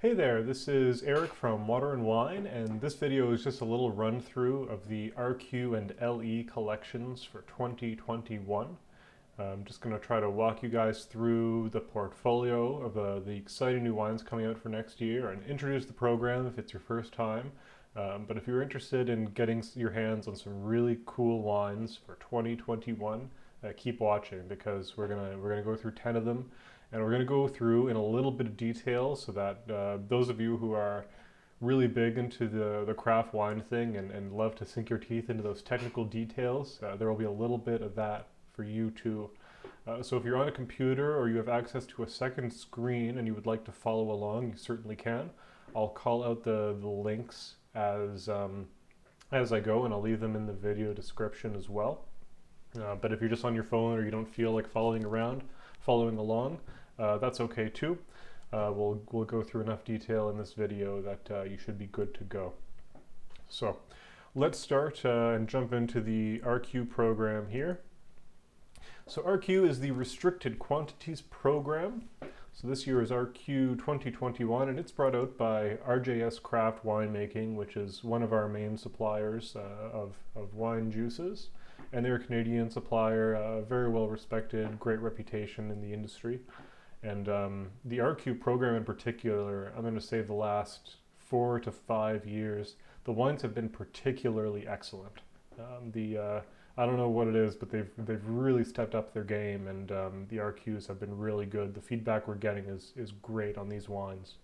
Hey there, this is Eric from Water and Wine, and this video is just a little run through of the RQ and LE collections for 2021. I'm just going to try to walk you guys through the portfolio of the exciting new wines coming out for next year and introduce the program if it's your first time. But if you're interested in getting your hands on some really cool wines for 2021, keep watching because we're gonna go through 10 of them, and we're gonna go through in a little bit of detail so that those of you who are really big into the craft wine thing and love to sink your teeth into those technical details, there will be a little bit of that for you too. So if you're on a computer or you have access to a second screen and you would like to follow along, you certainly can. I'll call out the links as I go, and I'll leave them in the video description as well. But if you're just on your phone or you don't feel like following along, that's okay too. We'll go through enough detail in this video that you should be good to go. So let's start and jump into the RQ program here. So RQ is the Restricted Quantities program. So this year is RQ 2021, and it's brought out by RJS Craft Winemaking, which is one of our main suppliers of wine juices. And they're a Canadian supplier, very well respected, great reputation in the industry. And the RQ program in particular, I'm going to say the last 4 to 5 years, the wines have been particularly excellent. I don't know what it is, but they've really stepped up their game, and the RQs have been really good. The feedback we're getting is great on these wines.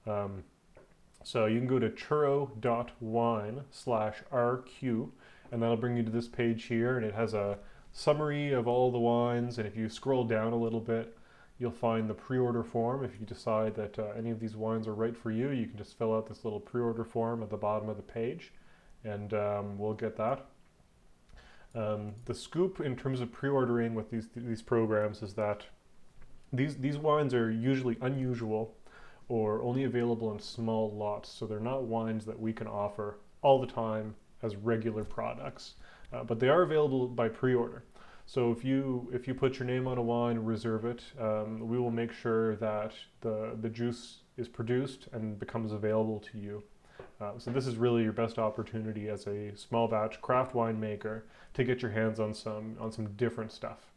So you can go to churro.wine/RQ, and that'll bring you to this page here, and it has a summary of all the wines, and if you scroll down a little bit, you'll find the pre-order form. If you decide that any of these wines are right for you, you can just fill out this little pre-order form at the bottom of the page, and we'll get that. The scoop in terms of pre-ordering with these programs is that these wines are usually unusual or only available in small lots, so they're not wines that we can offer all the time as regular products, but they are available by pre-order. So if you put your name on a wine, reserve it, we will make sure that the juice is produced and becomes available to you. So this is really your best opportunity as a small batch craft winemaker to get your hands on some different stuff.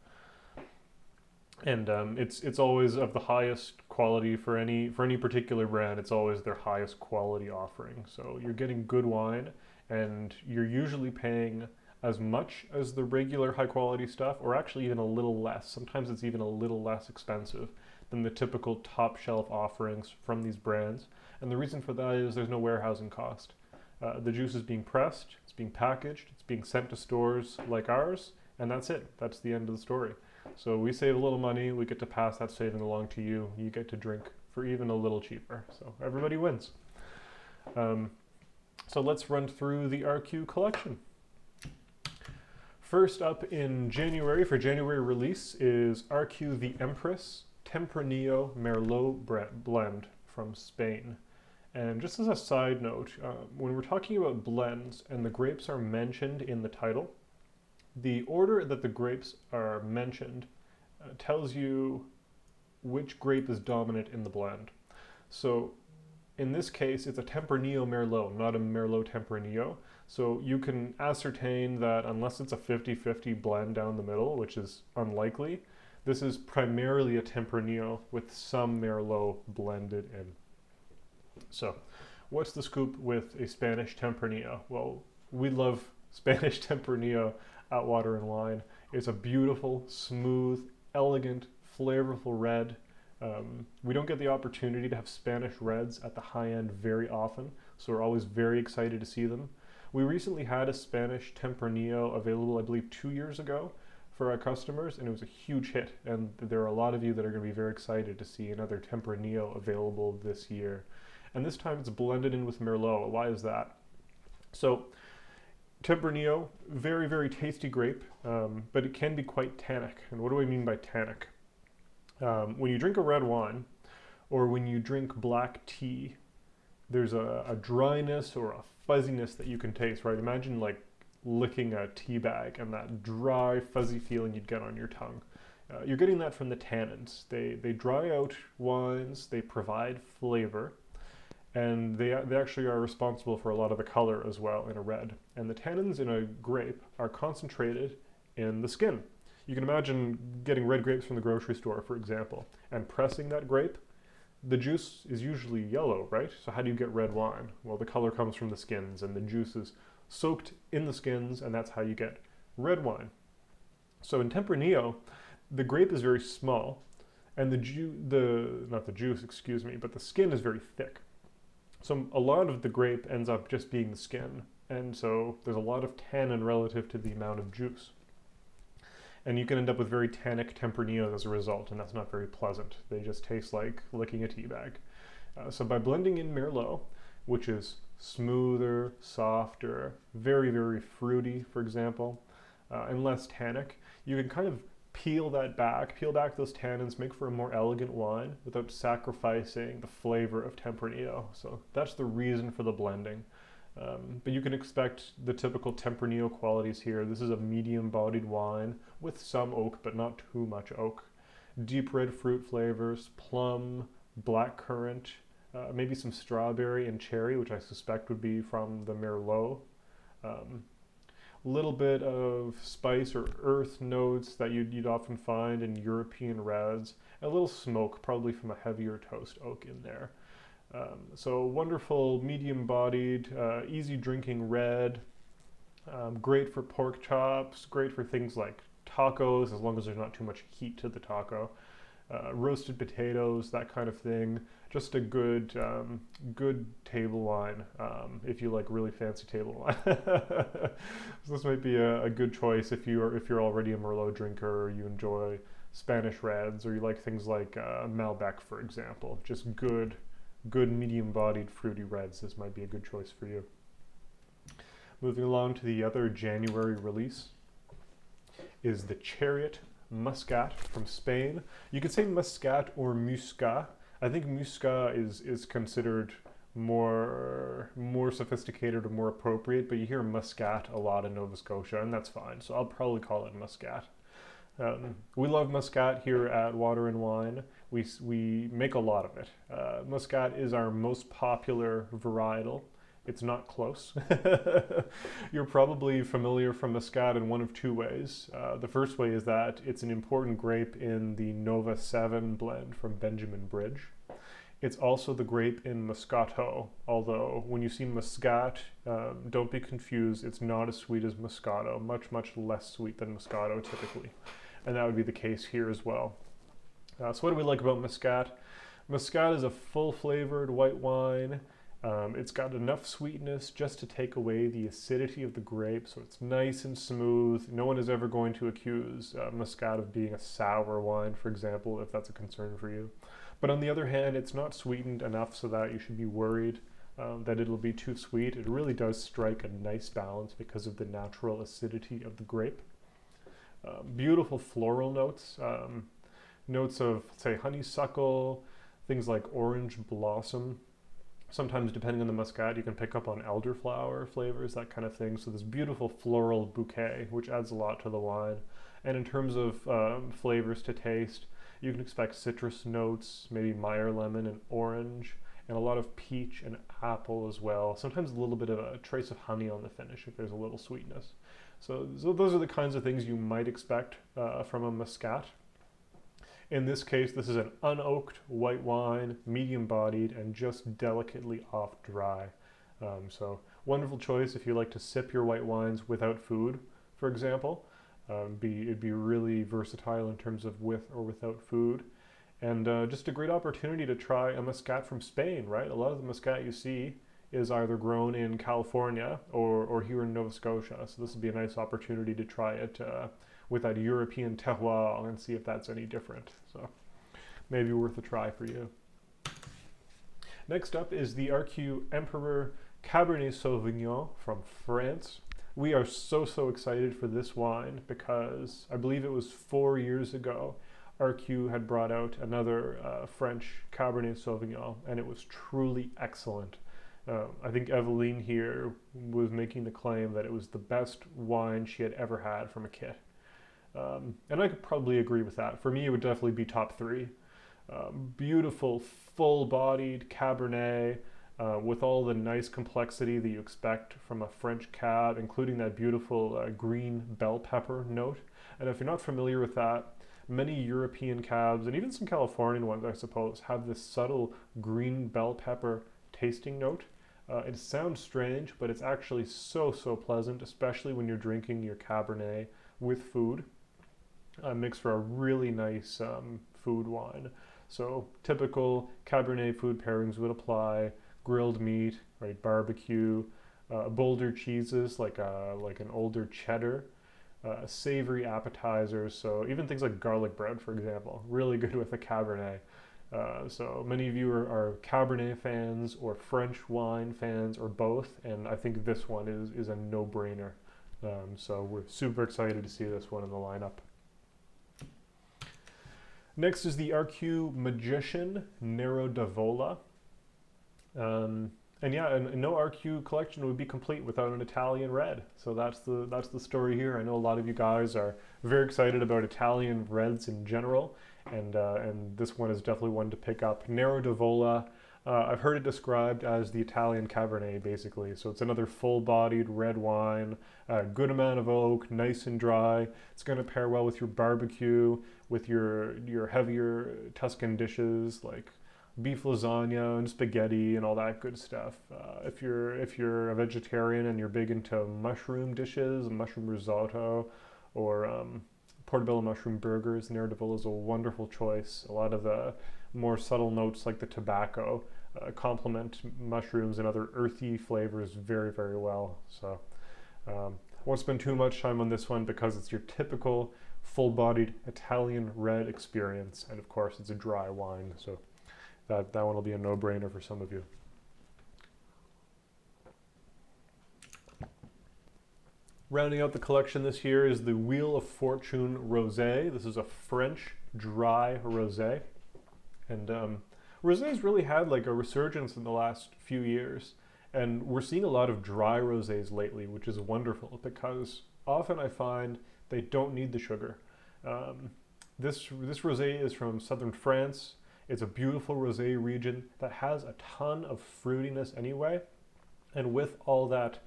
And it's always of the highest quality for any particular brand. It's always their highest quality offering. So you're getting good wine, and you're usually paying as much as the regular high quality stuff, or actually even a little less. Sometimes it's even a little less expensive than the typical top shelf offerings from these brands. And the reason for that is there's no warehousing cost. The juice is being pressed, it's being packaged, it's being sent to stores like ours, and that's it. That's the end of the story. So we save a little money, we get to pass that saving along to you. You get to drink for even a little cheaper. So everybody wins. So let's run through the RQ collection. First up in January, for January release, is RQ the Empress Tempranillo Merlot blend from Spain. And just as a side note, when we're talking about blends and the grapes are mentioned in the title, the order that the grapes are mentioned tells you which grape is dominant in the blend. So in this case, it's a Tempranillo Merlot, not a Merlot Tempranillo. So you can ascertain that unless it's a 50-50 blend down the middle, which is unlikely, this is primarily a Tempranillo with some Merlot blended in. So what's the scoop with a Spanish Tempranillo? Well, we love Spanish Tempranillo at Water and Wine. It's a beautiful, smooth, elegant, flavorful red. We don't get the opportunity to have Spanish reds at the high end very often, so we're always very excited to see them. We recently had a Spanish Tempranillo available, I believe, 2 years ago for our customers, and it was a huge hit, and there are a lot of you that are going to be very excited to see another Tempranillo available this year. And this time it's blended in with Merlot. Why is that? So Tempranillo, very, very tasty grape, but it can be quite tannic. And what do I mean by tannic? When you drink a red wine, or when you drink black tea, there's a dryness or a fuzziness that you can taste, right? Imagine like licking a tea bag and that dry, fuzzy feeling you'd get on your tongue. You're getting that from the tannins. They dry out wines, they provide flavor, and they actually are responsible for a lot of the color as well in a red. And the tannins in a grape are concentrated in the skin. You can imagine getting red grapes from the grocery store, for example, and pressing that grape. The juice is usually yellow, right? So how do you get red wine? Well, the color comes from the skins, and the juice is soaked in the skins, and that's how you get red wine. So in Tempranillo, the grape is very small, and not the juice, excuse me, but the skin is very thick. So a lot of the grape ends up just being the skin, and so there's a lot of tannin relative to the amount of juice. And you can end up with very tannic Tempranillos as a result, and that's not very pleasant. They just taste like licking a tea bag. So by blending in Merlot, which is smoother, softer, very, very fruity, for example, and less tannic, you can kind of peel back those tannins, make for a more elegant wine without sacrificing the flavor of Tempranillo. So that's the reason for the blending. But you can expect the typical Tempranillo qualities here. This is a medium-bodied wine with some oak, but not too much oak. Deep red fruit flavors, plum, blackcurrant, maybe some strawberry and cherry, which I suspect would be from the Merlot. Little bit of spice or earth notes that you'd often find in European reds. A little smoke, probably from a heavier toast oak in there. So wonderful, medium-bodied, easy drinking red, great for pork chops, great for things like tacos, as long as there's not too much heat to the taco. Roasted potatoes, that kind of thing. Just a good table wine, if you like really fancy table wine. So this might be a good choice if you're already a Merlot drinker, or you enjoy Spanish reds, or you like things like Malbec, for example. Just good medium-bodied fruity reds. This might be a good choice for you. Moving along to the other January release is the Chariot Muscat from Spain. You could say Muscat or Muscat. I think Muscat is considered more sophisticated or more appropriate, but you hear Muscat a lot in Nova Scotia, and that's fine. So I'll probably call it Muscat. We love Muscat here at Water and Wine. We make a lot of it. Muscat is our most popular varietal. It's not close. You're probably familiar from Muscat in one of two ways. The first way is that it's an important grape in the Nova 7 blend from Benjamin Bridge. It's also the grape in Moscato, although when you see Muscat, don't be confused, it's not as sweet as Moscato, much, much less sweet than Moscato typically. And that would be the case here as well. So what do we like about Muscat? Muscat is a full-flavored white wine. It's got enough sweetness just to take away the acidity of the grape, so it's nice and smooth. No one is ever going to accuse Muscat of being a sour wine, for example, if that's a concern for you. But on the other hand, it's not sweetened enough so that you should be worried that it'll be too sweet. It really does strike a nice balance because of the natural acidity of the grape. Beautiful floral notes, notes of, say, honeysuckle, things like orange blossom. Sometimes, depending on the Muscat, you can pick up on elderflower flavors, that kind of thing. So this beautiful floral bouquet, which adds a lot to the wine. And in terms of flavors to taste, you can expect citrus notes, maybe Meyer lemon and orange, and a lot of peach and apple as well. Sometimes a little bit of a trace of honey on the finish if there's a little sweetness. So those are the kinds of things you might expect from a Muscat. In this case, this is an unoaked white wine, medium-bodied, and just delicately off-dry. So wonderful choice if you like to sip your white wines without food, for example. It'd be really versatile in terms of with or without food. And just a great opportunity to try a Muscat from Spain, right? A lot of the Muscat you see is either grown in California or here in Nova Scotia. So this would be a nice opportunity to try it with that European terroir and see if that's any different. So maybe worth a try for you. Next up is the RQ Emperor Cabernet Sauvignon from France. We are so excited for this wine because I believe it was 4 years ago RQ had brought out another French Cabernet Sauvignon, and it was truly excellent. I think Eveline here was making the claim that it was the best wine she had ever had from a kit. And I could probably agree with that. For me, it would definitely be top three. Beautiful, full-bodied Cabernet with all the nice complexity that you expect from a French cab, including that beautiful green bell pepper note. And if you're not familiar with that, many European cabs, and even some Californian ones, I suppose, have this subtle green bell pepper tasting note. It sounds strange, but it's actually so pleasant, especially when you're drinking your Cabernet with food. Makes for a really nice food wine. So typical Cabernet food pairings would apply: grilled meat, right, barbecue, bolder cheeses like an older cheddar, savory appetizers. So even things like garlic bread, for example, really good with a Cabernet. So many of you are Cabernet fans or French wine fans or both, and I think this one is a no-brainer. So we're super excited to see this one in the lineup. Next is the RQ Magician Nero d'Avola. And yeah, and no RQ collection would be complete without an Italian red. So that's the story here. I know a lot of you guys are very excited about Italian reds in general, and this one is definitely one to pick up. Nero d'Avola. I've heard it described as the Italian Cabernet, basically. So it's another full-bodied red wine, a good amount of oak, nice and dry. It's going to pair well with your barbecue, with your heavier Tuscan dishes like beef lasagna and spaghetti and all that good stuff. If you're a vegetarian and you're big into mushroom dishes, mushroom risotto, or portobello mushroom burgers, Nero d'Avola is a wonderful choice. A lot of the more subtle notes like the tobacco complement mushrooms and other earthy flavors very well. So I won't spend too much time on this one because it's your typical full-bodied Italian red experience, and of course it's a dry wine, so that one will be a no-brainer for some of you. Rounding out the collection this year is the Wheel of Fortune Rosé. This is a French dry rosé, and rosés really had like a resurgence in the last few years, and we're seeing a lot of dry rosés lately, which is wonderful because often I find they don't need the sugar. This rosé is from southern France. It's a beautiful rosé region that has a ton of fruitiness anyway, and with all that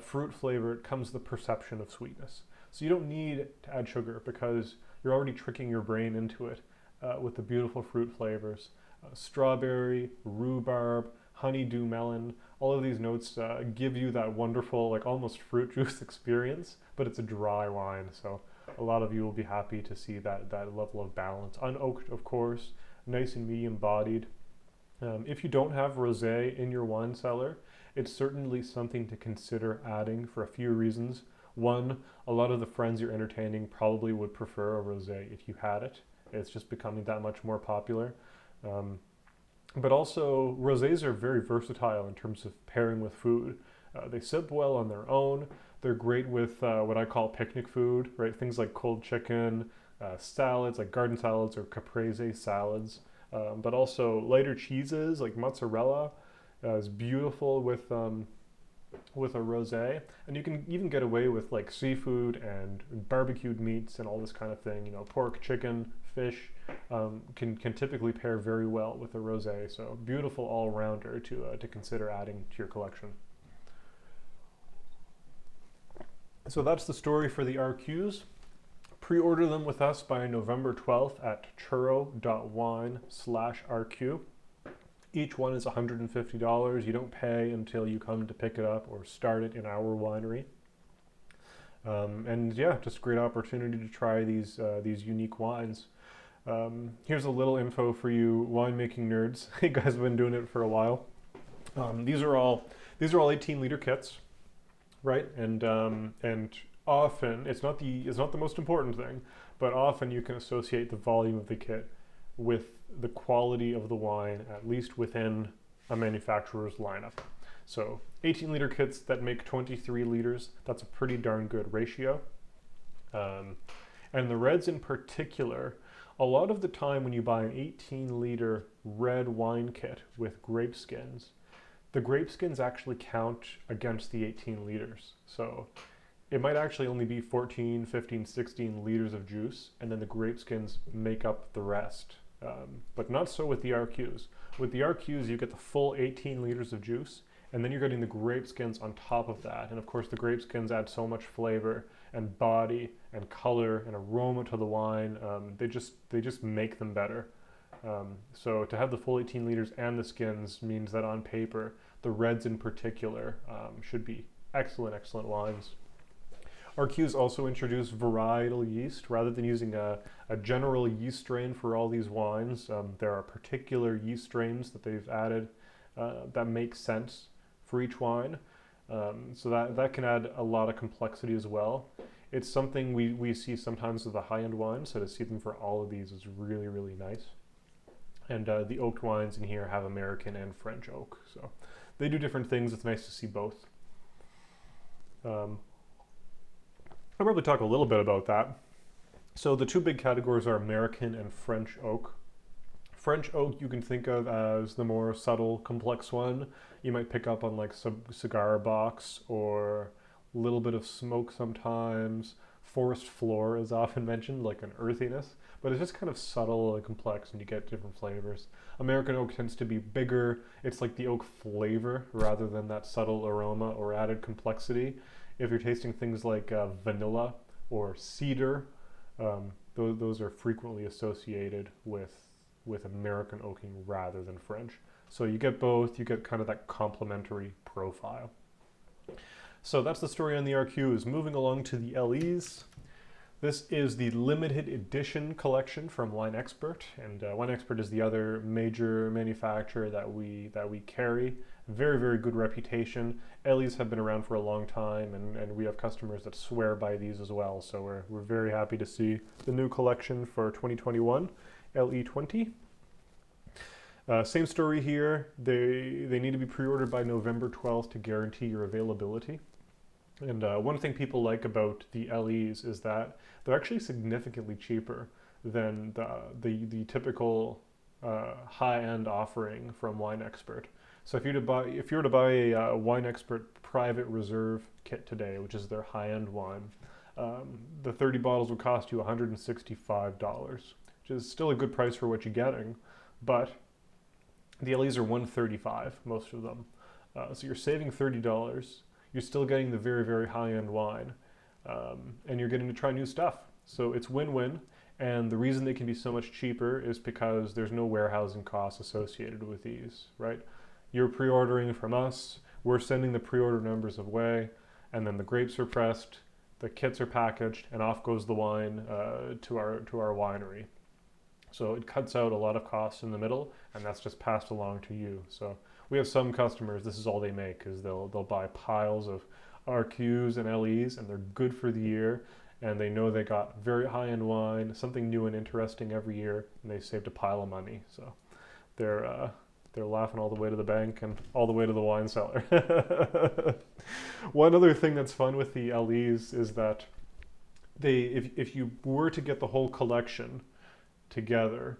fruit flavor comes the perception of sweetness. So you don't need to add sugar because you're already tricking your brain into it with the beautiful fruit flavors. Strawberry, rhubarb, honeydew melon, all of these notes give you that wonderful, like almost fruit juice experience, but it's a dry wine, so a lot of you will be happy to see that level of balance. Unoaked, of course, nice and medium bodied. If you don't have rosé in your wine cellar, it's certainly something to consider adding for a few reasons. One, a lot of the friends you're entertaining probably would prefer a rosé if you had it. It's just becoming that much more popular. But also, rosés are very versatile in terms of pairing with food. They sip well on their own. They're great with what I call picnic food, right? Things like cold chicken, salads like garden salads or caprese salads, but also lighter cheeses like mozzarella is beautiful with a rosé, and you can even get away with like seafood and barbecued meats and all this kind of thing. You know, pork, chicken, fish can typically pair very well with a rosé. So beautiful all-rounder to consider adding to your collection. So that's the story for the RQs. Pre-order them with us by November 12th at churro.wine/RQ. Each one is $150. You don't pay until you come to pick it up or start it in our winery. And yeah, just a great opportunity to try these unique wines. Here's a little info for you winemaking nerds. You guys have been doing it for a while. These are all 18-liter kits, right? And often it's not the most important thing, but often you can associate the volume of the kit with the quality of the wine, at least within a manufacturer's lineup. So 18-liter kits that make 23 liters, that's a pretty darn good ratio. And the reds in particular, a lot of the time when you buy an 18-liter red wine kit with grape skins, the grape skins actually count against the 18 liters. So it might actually only be 14, 15, 16 liters of juice, and then the grape skins make up the rest. But not so with the RQs. With the RQs, you get the full 18 liters of juice, and then you're getting the grape skins on top of that. And of course, the grape skins add so much flavor and body and color and aroma to the wine. They just make them better. So to have the full 18 liters and the skins means that on paper, the reds in particular should be excellent, excellent wines. RQs also introduce varietal yeast. Rather than using a general yeast strain for all these wines, there are particular yeast strains that they've added that make sense for each wine. So that can add a lot of complexity as well. It's something we see sometimes with the high-end wines, so to see them for all of these is really, really nice. And the oaked wines in here have American and French oak, so they do different things. It's nice to see both. I'll probably talk a little bit about that. So the two big categories are American and French oak. French oak you can think of as the more subtle, complex one. You might pick up on like cigar box or a little bit of smoke sometimes. Forest floor is often mentioned, like an earthiness, but it's just kind of subtle and complex and you get different flavors. American oak tends to be bigger. It's like the oak flavor rather than that subtle aroma or added complexity. If you're tasting things like vanilla or cedar, those are frequently associated with American oaking rather than French. So you get both, you get kind of that complementary profile. So that's the story on the RQs. Moving along to the LEs. This is the limited edition collection from Winexpert, and Winexpert is the other major manufacturer that we carry. Very, very good reputation. LEs have been around for a long time, and we have customers that swear by these as well. So we're very happy to see the new collection for 2021, LE20. Same story here. They need to be pre-ordered by November 12th to guarantee your availability. And one thing people like about the LEs is that they're actually significantly cheaper than the typical high-end offering from Winexpert. So if you were to buy a Winexpert Private Reserve kit today, which is their high-end wine, the 30 bottles would cost you $165, which is still a good price for what you're getting, but the LEs are $135, most of them. So you're saving $30. You're still getting the very, very high-end wine, and you're getting to try new stuff. So it's win-win, and the reason they can be so much cheaper is because there's no warehousing costs associated with these, right? You're pre-ordering from us, we're sending the pre-order numbers away, and then the grapes are pressed, the kits are packaged, and off goes the wine to our winery. So it cuts out a lot of costs in the middle, and that's just passed along to you. So we have some customers, this is all they make, is they'll buy piles of RQs and LEs, and they're good for the year, and they know they got very high-end wine, something new and interesting every year, and they saved a pile of money. So they're laughing all the way to the bank and all the way to the wine cellar. One other thing that's fun with the LEs is that if you were to get the whole collection together,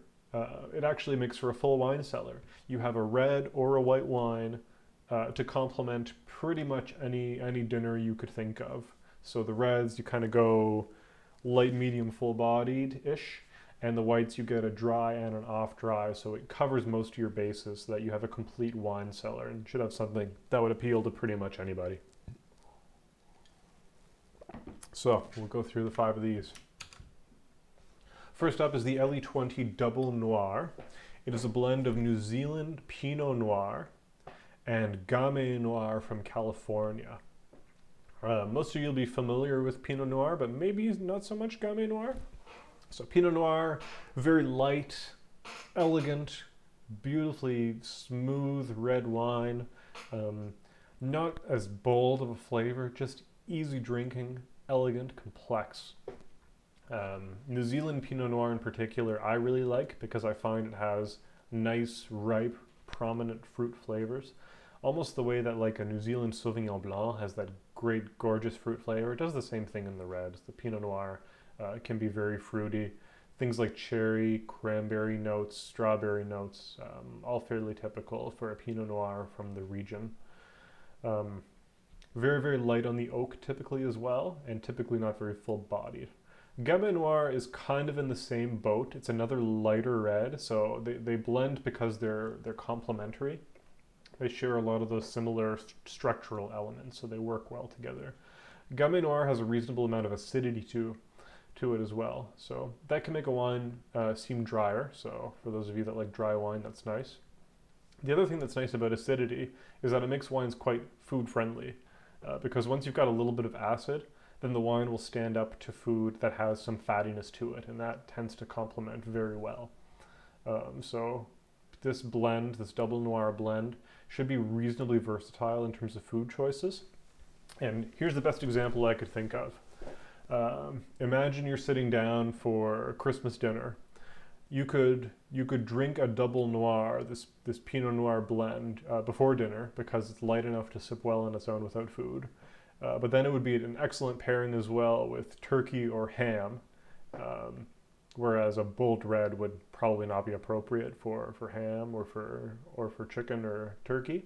it actually makes for a full wine cellar. You have a red or a white wine to complement pretty much any dinner you could think of. So the reds, you kind of go light, medium, full-bodied-ish, and the whites, you get a dry and an off-dry, so it covers most of your bases so that you have a complete wine cellar and should have something that would appeal to pretty much anybody. So we'll go through the 5 of these. First up is the LE20 Double Noir. It is a blend of New Zealand Pinot Noir and Gamay Noir from California. Most of you will be familiar with Pinot Noir, but maybe not so much Gamay Noir. So Pinot Noir, very light, elegant, beautifully smooth red wine. Not as bold of a flavor, just easy drinking, elegant, complex. New Zealand Pinot Noir in particular I really like because I find it has nice, ripe, prominent fruit flavors. Almost the way that like a New Zealand Sauvignon Blanc has that great, gorgeous fruit flavor. It does the same thing in the reds. The Pinot Noir can be very fruity. Things like cherry, cranberry notes, strawberry notes, all fairly typical for a Pinot Noir from the region. Very, very light on the oak typically as well, and typically not very full-bodied. Gamay Noir is kind of in the same boat. It's another lighter red, so they blend because they're complementary. They share a lot of those similar structural elements, so they work well together. Gamay Noir has a reasonable amount of acidity to it as well, so that can make a wine seem drier. So for those of you that like dry wine, that's nice. The other thing that's nice about acidity is that it makes wines quite food friendly, because once you've got a little bit of acid, then the wine will stand up to food that has some fattiness to it, and that tends to complement very well. So this blend, this double noir blend, should be reasonably versatile in terms of food choices. And here's the best example I could think of. Imagine you're sitting down for Christmas dinner. You could drink a double noir, this Pinot Noir blend, before dinner because it's light enough to sip well on its own without food. But then it would be an excellent pairing as well with turkey or ham, whereas a bold red would probably not be appropriate for ham or for chicken or turkey.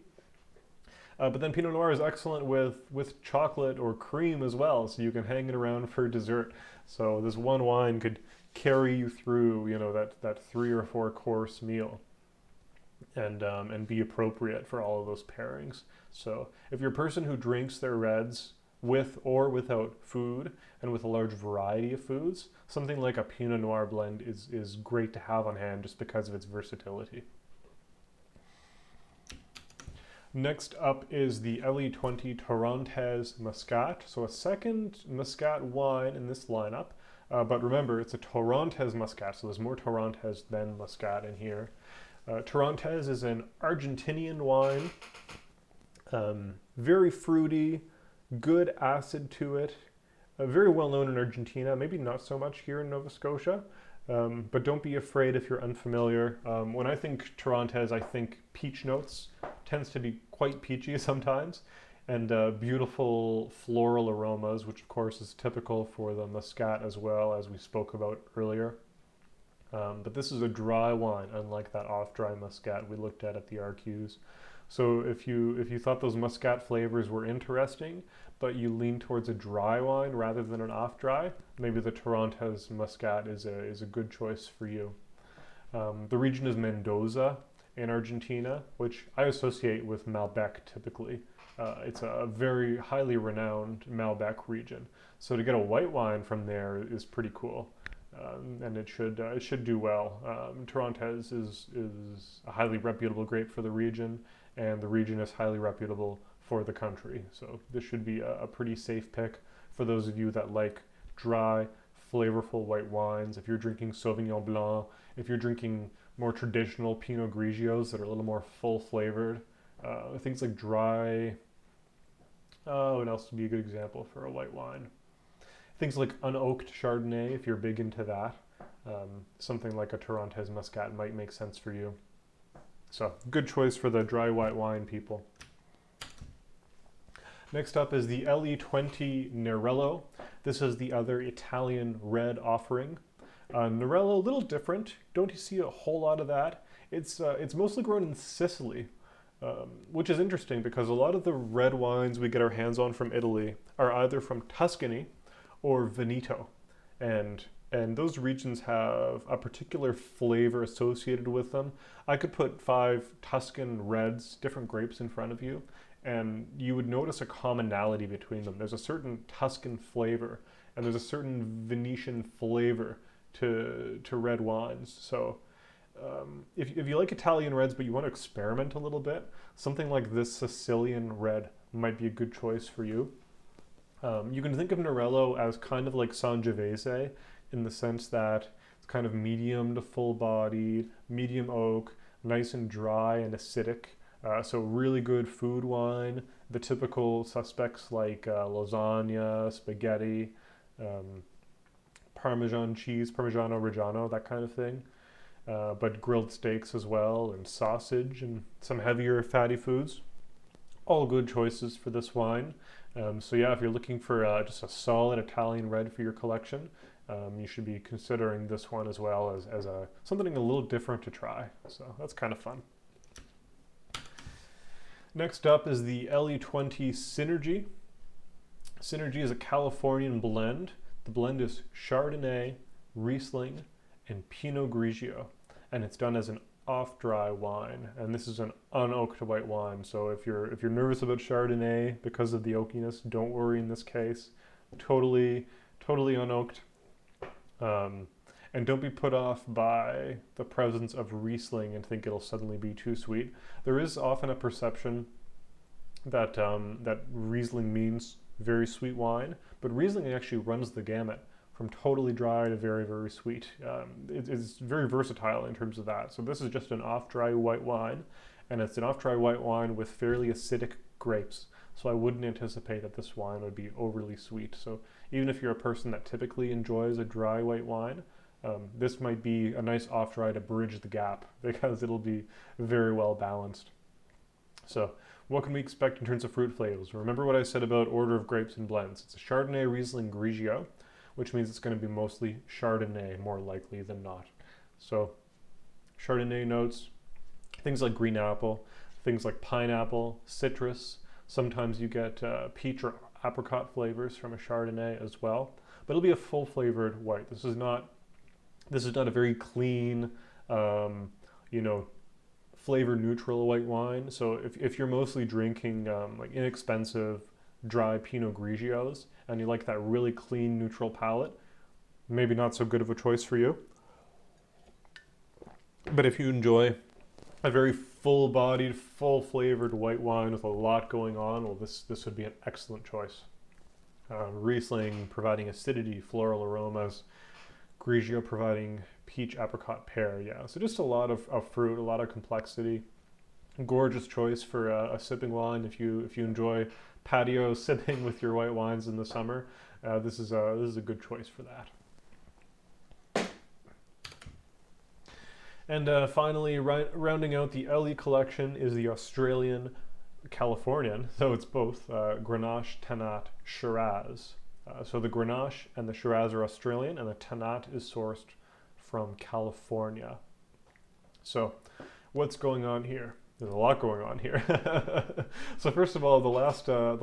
But then Pinot Noir is excellent with chocolate or cream as well, so you can hang it around for dessert. So this one wine could carry you through, that 3 or 4 course meal, and be appropriate for all of those pairings. So if you're a person who drinks their reds with or without food and with a large variety of foods, something like a Pinot Noir blend is great to have on hand just because of its versatility. Next up is the LE20 Torrontés Muscat. So a second Muscat wine in this lineup, but remember it's a Torrontés Muscat, so there's more Torrontés than Muscat in here. Torrontés is an Argentinian wine, very fruity, good acid to it, very well known in Argentina, maybe not so much here in Nova Scotia, but don't be afraid if you're unfamiliar. When I think Torrontés, I think peach notes. Tends to be quite peachy sometimes, and beautiful floral aromas, which of course is typical for the Muscat as well, as we spoke about earlier. But this is a dry wine, unlike that off-dry Muscat we looked at the RQs. So if you thought those Muscat flavors were interesting, but you lean towards a dry wine rather than an off-dry, maybe the Torrontés Muscat is a good choice for you. The region is Mendoza in Argentina, which I associate with Malbec typically. It's a very highly renowned Malbec region. So to get a white wine from there is pretty cool. And it should do well. Torrontés is a highly reputable grape for the region, and the region is highly reputable for the country. So this should be a pretty safe pick for those of you that like dry, flavorful white wines. If you're drinking Sauvignon Blanc, if you're drinking more traditional Pinot Grigios that are a little more full flavored, things like dry, what else would be a good example for a white wine? Things like unoaked Chardonnay, if you're big into that. Something like a Torrontés Muscat might make sense for you. So, good choice for the dry white wine people. Next up is the LE20 Nerello. This is the other Italian red offering. Nerello, a little different. Don't see a whole lot of that. It's mostly grown in Sicily, which is interesting because a lot of the red wines we get our hands on from Italy are either from Tuscany or Veneto, and those regions have a particular flavor associated with them. I could put 5 Tuscan reds, different grapes in front of you, and you would notice a commonality between them. There's a certain Tuscan flavor, and there's a certain Venetian flavor to red wines. So if you like Italian reds but you want to experiment a little bit, something like this Sicilian red might be a good choice for you. You can think of Nerello as kind of like Sangiovese in the sense that it's kind of medium to full-bodied, medium oak, nice and dry and acidic. So really good food wine. The typical suspects like lasagna, spaghetti, Parmesan cheese, Parmigiano Reggiano, that kind of thing. But grilled steaks as well, and sausage, and some heavier fatty foods. All good choices for this wine. So yeah, if you're looking for just a solid Italian red for your collection, you should be considering this one as well as something a little different to try. So that's kind of fun. Next up is the LE20 Synergy. Synergy is a Californian blend. The blend is Chardonnay, Riesling, and Pinot Grigio, and it's done as an off-dry wine. And this is an unoaked white wine. So if you're nervous about Chardonnay because of the oakiness, don't worry in this case. Totally unoaked. And don't be put off by the presence of Riesling and think it'll suddenly be too sweet. There is often a perception that that Riesling means very sweet wine, but Riesling actually runs the gamut from totally dry to very, very sweet. It's very versatile in terms of that. So this is just an off-dry white wine, and it's an off-dry white wine with fairly acidic grapes. So I wouldn't anticipate that this wine would be overly sweet. So even if you're a person that typically enjoys a dry white wine, this might be a nice off-dry to bridge the gap because it'll be very well balanced. So what can we expect in terms of fruit flavors? Remember what I said about order of grapes and blends. It's a Chardonnay, Riesling, Grigio, which means it's going to be mostly Chardonnay more likely than not. So Chardonnay notes, things like green apple, things like pineapple, citrus. Sometimes you get peach or apricot flavors from a Chardonnay as well. But it'll be a full flavored white. This is not a very clean, flavor neutral white wine. So if you're mostly drinking like inexpensive dry Pinot Grigios and you like that really clean neutral palate, maybe not so good of a choice for you. But if you enjoy a very full-bodied, full-flavored white wine with a lot going on, well, this would be an excellent choice. Riesling providing acidity, floral aromas, Grigio providing peach, apricot, pear. Yeah, so just a lot of fruit, a lot of complexity. Gorgeous choice for a sipping wine if you enjoy patio sipping with your white wines in the summer. This is a good choice for that. And finally, rounding out the LE collection is the Australian Californian. So it's both Grenache, Tannat, Shiraz. So the Grenache and the Shiraz are Australian, and the Tannat is sourced from California. So what's going on here? There's a lot going on here. So first of all, the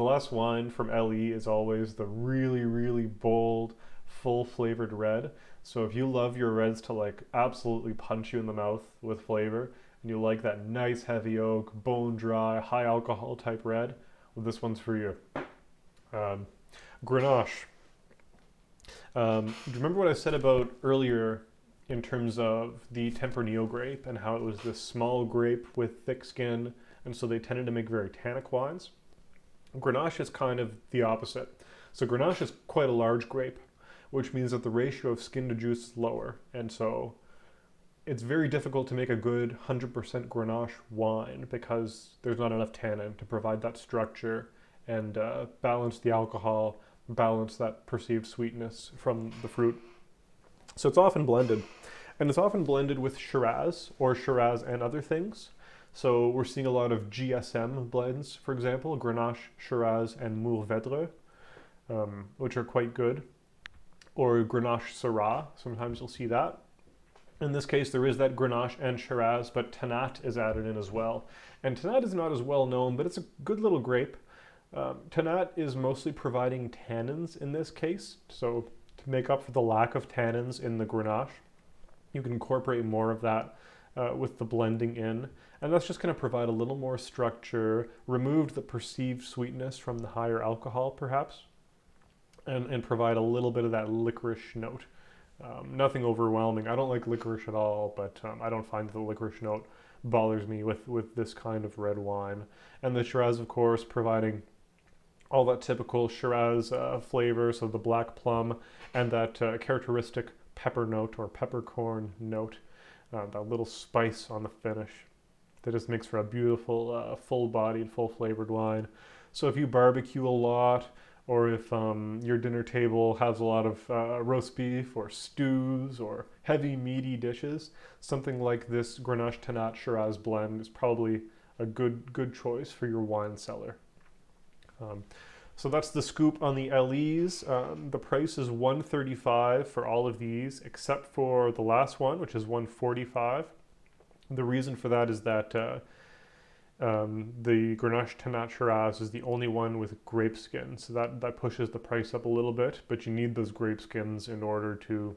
last wine from LE is always the really, really bold, full flavored red. So if you love your reds to like absolutely punch you in the mouth with flavor, and you like that nice heavy oak, bone dry, high alcohol type red, well, this one's for you. Grenache. Do you remember what I said about earlier in terms of the Tempranillo grape and how it was this small grape with thick skin, and so they tended to make very tannic wines? Grenache is kind of the opposite. So Grenache is quite a large grape, which means that the ratio of skin to juice is lower, and so it's very difficult to make a good 100% Grenache wine because there's not enough tannin to provide that structure and balance the alcohol, balance that perceived sweetness from the fruit. So it's often blended, and it's often blended with Shiraz or Shiraz and other things. So we're seeing a lot of GSM blends, for example, Grenache, Shiraz, and Mourvedre, which are quite good, or Grenache Syrah. Sometimes you'll see that. In this case, there is that Grenache and Shiraz, but Tannat is added in as well. And Tannat is not as well known, but it's a good little grape. Tannat is mostly providing tannins in this case, so to make up for the lack of tannins in the Grenache, you can incorporate more of that with the blending in, and that's just going to provide a little more structure, remove the perceived sweetness from the higher alcohol perhaps, and provide a little bit of that licorice note. Nothing overwhelming. I don't like licorice at all, but I don't find the licorice note bothers me with this kind of red wine. And the Shiraz, of course, providing all that typical Shiraz flavor, so the black plum and that characteristic pepper note or peppercorn note, that little spice on the finish that just makes for a beautiful full-bodied, full-flavored wine. So if you barbecue a lot, or if your dinner table has a lot of roast beef or stews or heavy meaty dishes, something like this Grenache Tannat Shiraz blend is probably a good choice for your wine cellar. So that's the scoop on the LEs. The price is $135 for all of these, except for the last one, which is $145. The reason for that is that The Grenache Tannat Shiraz is the only one with grape skins, so that pushes the price up a little bit, but you need those grape skins in order to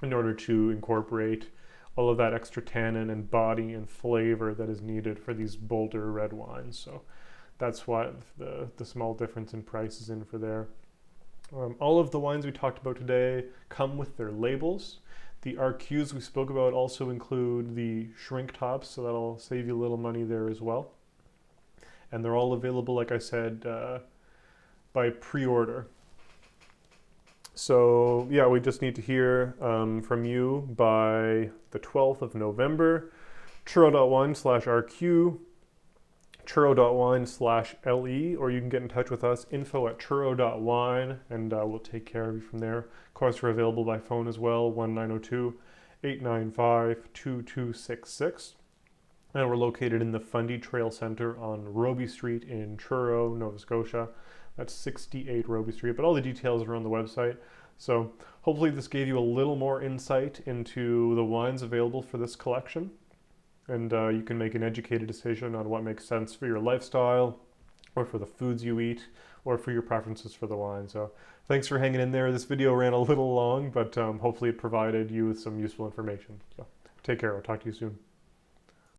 incorporate all of that extra tannin and body and flavor that is needed for these bolder red wines. So that's why the small difference in price is in for there. All of the wines we talked about today come with their labels. The RQs we spoke about also include the shrink tops, so that'll save you a little money there as well. And they're all available, like I said, by pre-order. So yeah, we just need to hear from you by the 12th of November. churro.wine/RQ, churro.wine/LE, or you can get in touch with us, info@churro.wine, and we'll take care of you from there. Of course, we're available by phone as well, 1-902-895-2266. And we're located in the Fundy Trail Center on Roby Street in Truro, Nova Scotia. That's 68 Roby Street, but all the details are on the website. So hopefully this gave you a little more insight into the wines available for this collection. And you can make an educated decision on what makes sense for your lifestyle, or for the foods you eat, or for your preferences for the wine. So thanks for hanging in there. This video ran a little long, but hopefully it provided you with some useful information. So take care. I'll talk to you soon.